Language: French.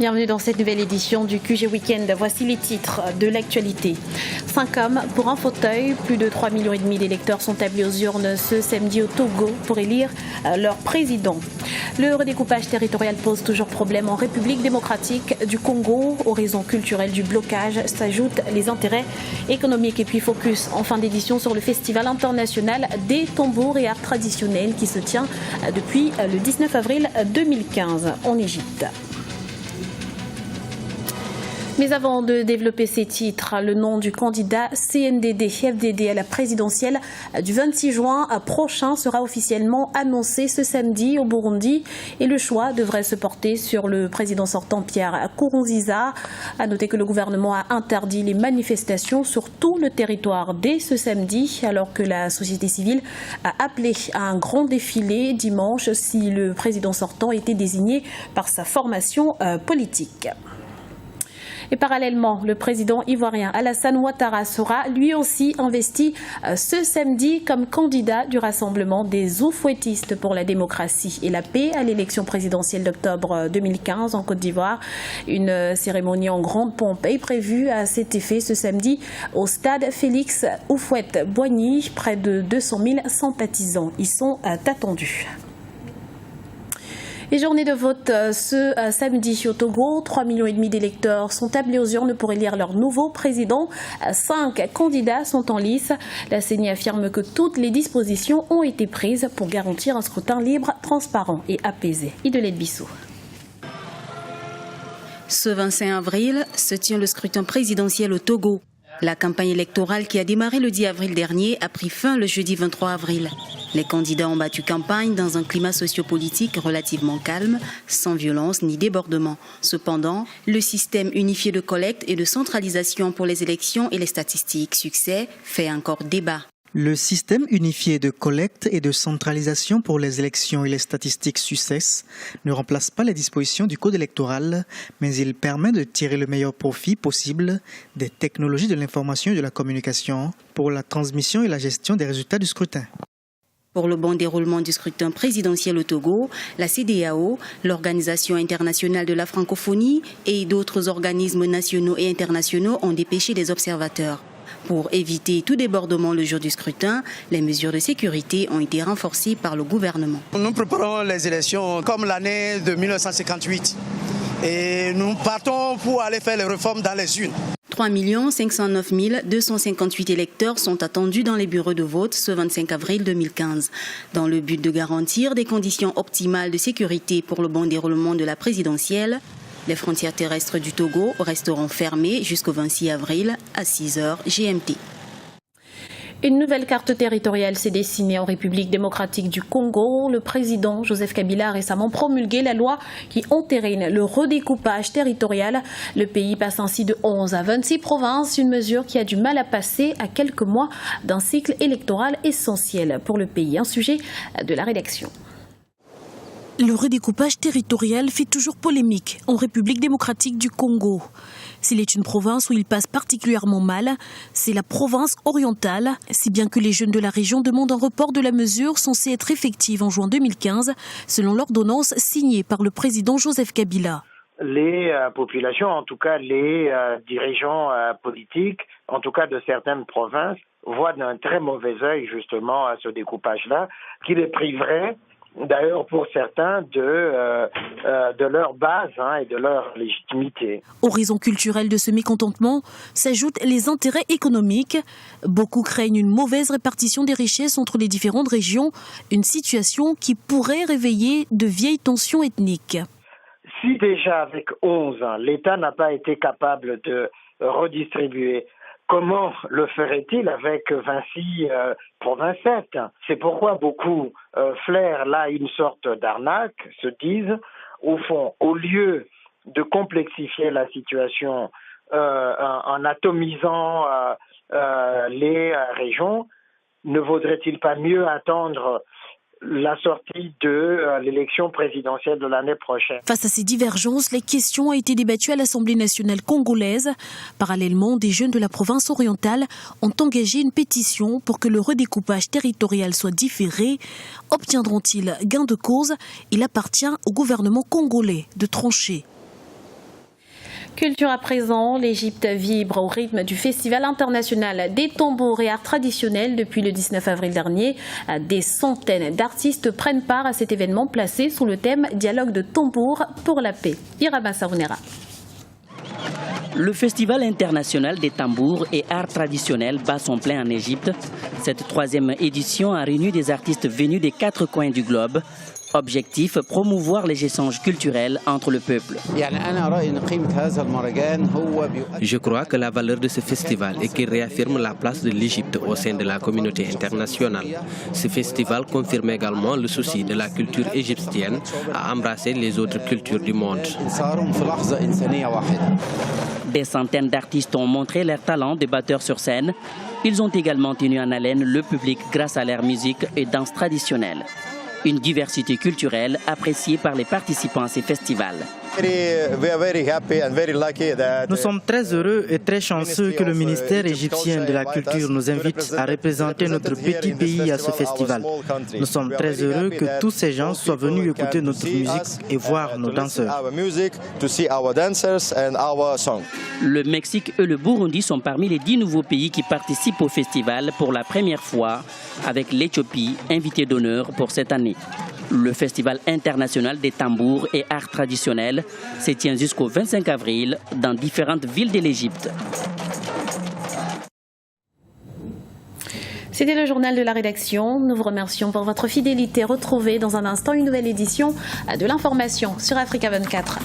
Bienvenue dans cette nouvelle édition du QG Week-end. Voici les titres de l'actualité. 5 hommes pour un fauteuil. Plus de 3,5 millions d'électeurs sont appelés aux urnes ce samedi au Togo pour élire leur président. Le redécoupage territorial pose toujours problème en République démocratique du Congo. Aux raisons culturelles du blocage s'ajoutent les intérêts économiques. Et puis focus en fin d'édition sur le Festival international des tambours et arts traditionnels qui se tient depuis le 19 avril 2015 en Égypte. Mais avant de développer ces titres, le nom du candidat CNDD-FDD à la présidentielle du 26 juin prochain sera officiellement annoncé ce samedi au Burundi et le choix devrait se porter sur le président sortant Pierre Nkurunziza. À noter que le gouvernement a interdit les manifestations sur tout le territoire dès ce samedi, alors que la société civile a appelé à un grand défilé dimanche si le président sortant était désigné par sa formation politique. Et parallèlement, le président ivoirien Alassane Ouattara sera lui aussi investi ce samedi comme candidat du Rassemblement des oufouettistes pour la démocratie et la paix à l'élection présidentielle d'octobre 2015 en Côte d'Ivoire. Une cérémonie en grande pompe est prévue à cet effet ce samedi au stade Félix Houphouët-Boigny. Près de 200 000 sympathisants y sont attendus. Les journées de vote ce samedi au Togo, 3,5 millions d'électeurs sont appelés aux urnes pour élire leur nouveau président. 5 candidats sont en lice. La CENI affirme que toutes les dispositions ont été prises pour garantir un scrutin libre, transparent et apaisé. Idelette Bissou. Ce 25 avril se tient le scrutin présidentiel au Togo. La campagne électorale qui a démarré le 10 avril dernier a pris fin le jeudi 23 avril. Les candidats ont battu campagne dans un climat sociopolitique relativement calme, sans violence ni débordement. Cependant, le système unifié de collecte et de centralisation pour les élections et les statistiques succès fait encore débat. Le système unifié de collecte et de centralisation pour les élections et les statistiques SUCCESS ne remplace pas les dispositions du code électoral, mais il permet de tirer le meilleur profit possible des technologies de l'information et de la communication pour la transmission et la gestion des résultats du scrutin. Pour le bon déroulement du scrutin présidentiel au Togo, la CEDEAO, l'Organisation internationale de la francophonie et d'autres organismes nationaux et internationaux ont dépêché des observateurs. Pour éviter tout débordement le jour du scrutin, les mesures de sécurité ont été renforcées par le gouvernement. Nous préparons les élections comme l'année de 1958 et nous partons pour aller faire les réformes dans les urnes. 3 509 258 électeurs sont attendus dans les bureaux de vote ce 25 avril 2015. Dans le but de garantir des conditions optimales de sécurité pour le bon déroulement de la présidentielle, les frontières terrestres du Togo resteront fermées jusqu'au 26 avril à 6h GMT. Une nouvelle carte territoriale s'est dessinée en République démocratique du Congo. Le président Joseph Kabila a récemment promulgué la loi qui entérine le redécoupage territorial. Le pays passe ainsi de 11 à 26 provinces, une mesure qui a du mal à passer à quelques mois d'un cycle électoral essentiel pour le pays. Un sujet de la rédaction. Le redécoupage territorial fait toujours polémique en République démocratique du Congo. S'il est une province où il passe particulièrement mal, c'est la province orientale, si bien que les jeunes de la région demandent un report de la mesure censée être effective en juin 2015, selon l'ordonnance signée par le président Joseph Kabila. Les populations, en tout cas les dirigeants politiques, en tout cas de certaines provinces, voient d'un très mauvais œil justement à ce découpage-là, qui les priverait d'ailleurs pour certains de leur base et de leur légitimité. Aux raisons culturelles de ce mécontentement s'ajoutent les intérêts économiques. Beaucoup craignent une mauvaise répartition des richesses entre les différentes régions, une situation qui pourrait réveiller de vieilles tensions ethniques. Si déjà avec 11, l'État n'a pas été capable de redistribuer, comment le ferait-il avec 26 pour 27 ? C'est pourquoi beaucoup flairent là une sorte d'arnaque, se disent, au fond, au lieu de complexifier la situation en atomisant les régions, ne vaudrait-il pas mieux attendre la sortie de l'élection présidentielle de l'année prochaine. Face à ces divergences, les questions ont été débattues à l'Assemblée nationale congolaise. Parallèlement, des jeunes de la province orientale ont engagé une pétition pour que le redécoupage territorial soit différé. Obtiendront-ils gain de cause? Il appartient au gouvernement congolais de trancher. Culture à présent, l'Égypte vibre au rythme du Festival international des tambours et arts traditionnels depuis le 19 avril dernier. Des centaines d'artistes prennent part à cet événement placé sous le thème « Dialogue de tambours pour la paix ». Irama Saounera. Le Festival international des tambours et arts traditionnels bat son plein en Égypte. Cette troisième édition a réuni des artistes venus des 4 coins du globe. Objectif, promouvoir les échanges culturels entre le peuple. Je crois que la valeur de ce festival est qu'il réaffirme la place de l'Égypte au sein de la communauté internationale. Ce festival confirme également le souci de la culture égyptienne à embrasser les autres cultures du monde. Des centaines d'artistes ont montré leur talent de batteurs sur scène. Ils ont également tenu en haleine le public grâce à leur musique et danse traditionnelle. Une diversité culturelle appréciée par les participants à ces festivals. Nous sommes très heureux et très chanceux que le ministère égyptien de la Culture nous invite à représenter notre petit pays à ce festival. Nous sommes très heureux que tous ces gens soient venus écouter notre musique et voir nos danseurs. Le Mexique et le Burundi sont parmi les 10 nouveaux pays qui participent au festival pour la première fois, avec l'Éthiopie invitée d'honneur pour cette année. Le Festival international des tambours et arts traditionnels se tient jusqu'au 25 avril dans différentes villes de l'Égypte. C'était le journal de la rédaction. Nous vous remercions pour votre fidélité. Retrouvez dans un instant une nouvelle édition de l'information sur Africa 24.